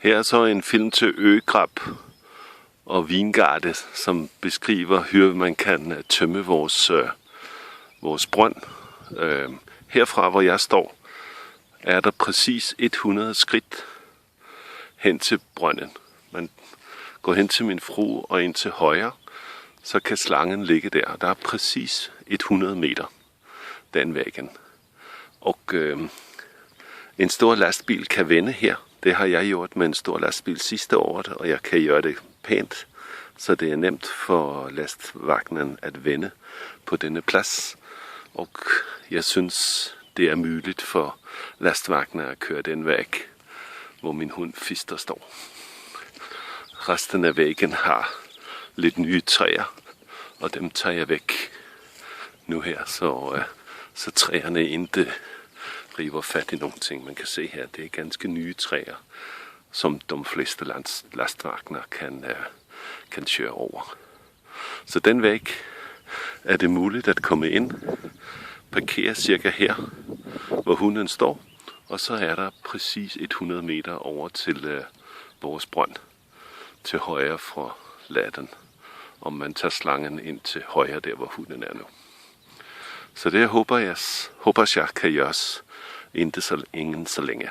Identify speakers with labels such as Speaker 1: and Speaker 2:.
Speaker 1: Her er så en film til Øgrab og Vingarde, som beskriver, hvordan man kan tømme vores brønd. Herfra, hvor jeg står, er der præcis 100 skridt hen til brønden. Man går hen til min frue og ind til højre, så kan slangen ligge der. Der er præcis 100 meter den væggen. Og en stor lastbil kan vende her. Det har jeg gjort med en stor lastbil sidste år, og jeg kan gøre det pænt, så det er nemt for lastvagnen at vende på denne plads. Og jeg synes, det er muligt for lastvagnen at køre den væg, hvor min hund Fister står. Resten af væggen har lidt nye træer, og dem tager jeg væk nu her, så træerne ikke river fat i nogle ting. Man kan se her, det er ganske nye træer, som de fleste lastvagner kan køre over. Så den væg er det muligt at komme ind, parkere cirka her, hvor hunden står, og så er der præcis 100 meter over til vores brønd, til højre fra laden, om man tager slangen ind til højre der, hvor hunden er nu. Så det håber jeg kan gøres ingen så længe.